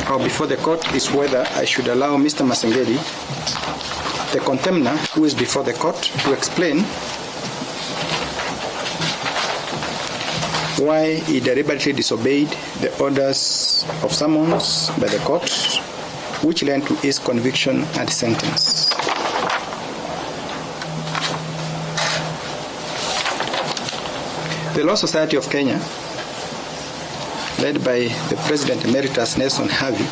or before the court is whether I should allow Mr. Masengeli, the contemner who is before the court, to explain why he deliberately disobeyed the orders of summons by the court, which led to his conviction and sentence. The Law Society of Kenya, led by the President Emeritus Nelson Havi,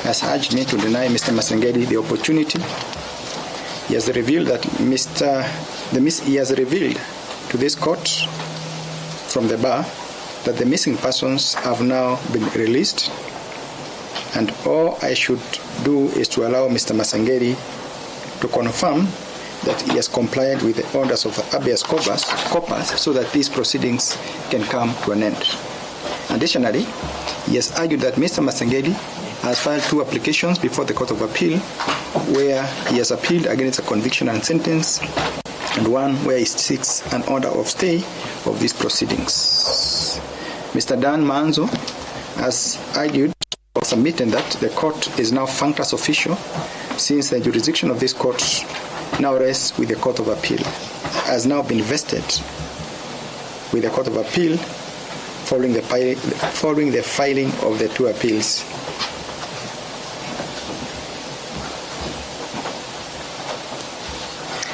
has urged me to deny Mr. Masengeli the opportunity. He has revealed that he has revealed to this court from the bar that the missing persons have now been released, and all I should do is to allow Mr. Masengeli to confirm that he has complied with the orders of habeas corpus so that these proceedings can come to an end. Additionally, he has argued that Mr. Masengeli has filed 2 applications before the Court of Appeal where he has appealed against a conviction and sentence, and one where he seeks an order of stay of these proceedings. Mr. Dan Manzo has argued or submitted that the court is now functus officio, since the jurisdiction of this court now rests with the Court of Appeal, has now been vested with the Court of Appeal following the filing of the 2 appeals.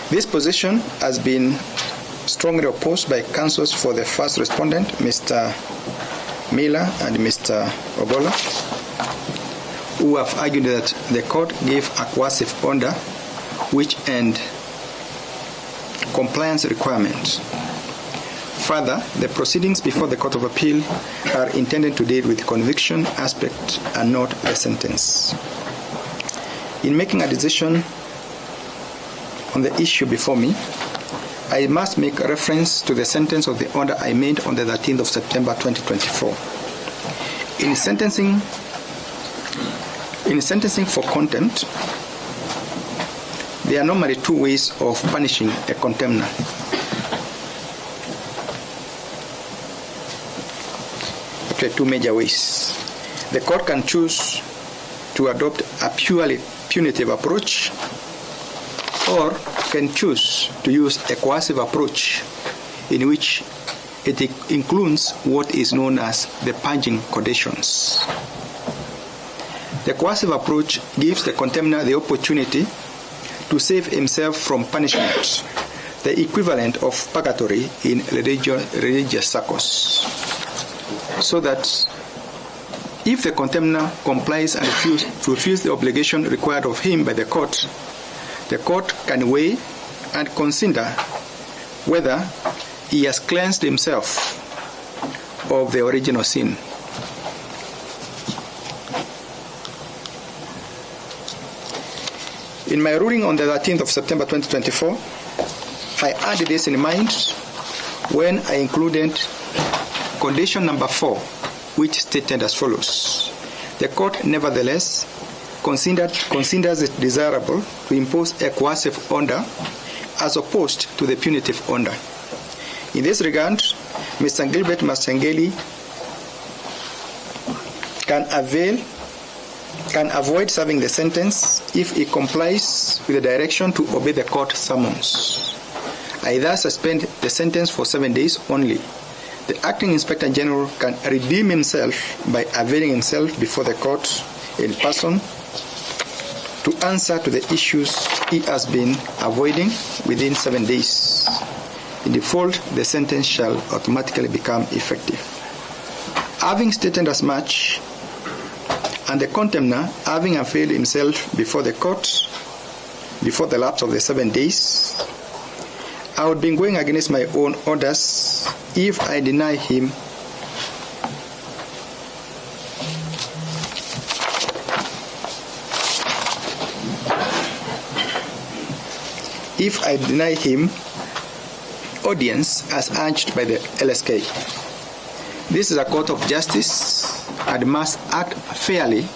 This position has been strongly opposed by counsels for the first respondent, Mr. Miller and Mr. Ogola, who have argued that the court gave a coercive order which end compliance requirements. Further, the proceedings before the Court of Appeal are intended to deal with the conviction aspect and not the sentence. In making a decision on the issue before me, I must make reference to the sentence of the order I made on the 13th of September 2024. In sentencing for contempt, there are normally 2 ways of punishing a contemner. Okay, 2 major ways. The court can choose to adopt a purely punitive approach, or can choose to use a coercive approach in which it includes what is known as the purging conditions. The coercive approach gives the contemner the opportunity to save himself from punishment, the equivalent of purgatory in religious circles, so that if the contemner complies and fulfills the obligation required of him by the court can weigh and consider whether he has cleansed himself of the original sin. In my ruling on the 13th of September 2024, I had this in mind when I included condition number 4, which stated as follows: the court nevertheless considers it desirable to impose a coercive order as opposed to the punitive order. In this regard, Mr. Gilbert Masengeli can avoid serving the sentence if he complies with the direction to obey the court summons. I thus suspend the sentence for 7 days only. The acting Inspector General can redeem himself by availing himself before the court in person to answer to the issues he has been avoiding within 7 days. In default, the sentence shall automatically become effective. Having stated as much, and the contemner having availed himself before the court before the lapse of the 7 days, I would be going against my own orders if I deny him audience as urged by the LSK. This is a court of justice and must act fairly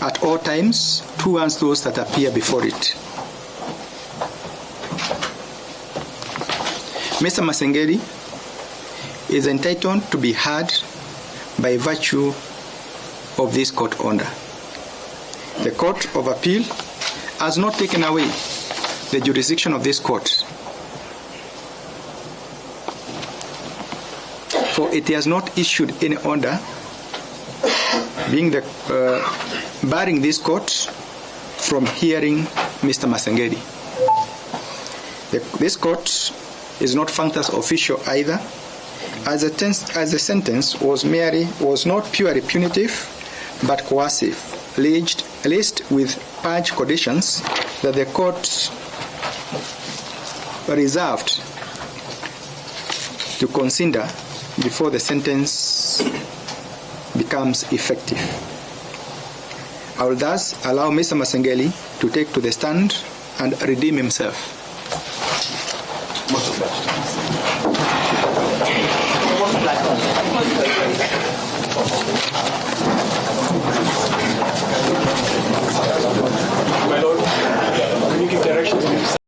at all times towards those that appear before it. Mr. Masengeli is entitled to be heard by virtue of this court order. The Court of Appeal has not taken away the jurisdiction of this court, for it has not issued any order barring this court from hearing Mr. Masengeli. This court is not functus official either, as the sentence was not purely punitive but coercive, laced with purge conditions that the court reserved to consider before the sentence becomes effective. I will thus allow Mr. Masengeli to take to the stand and redeem himself.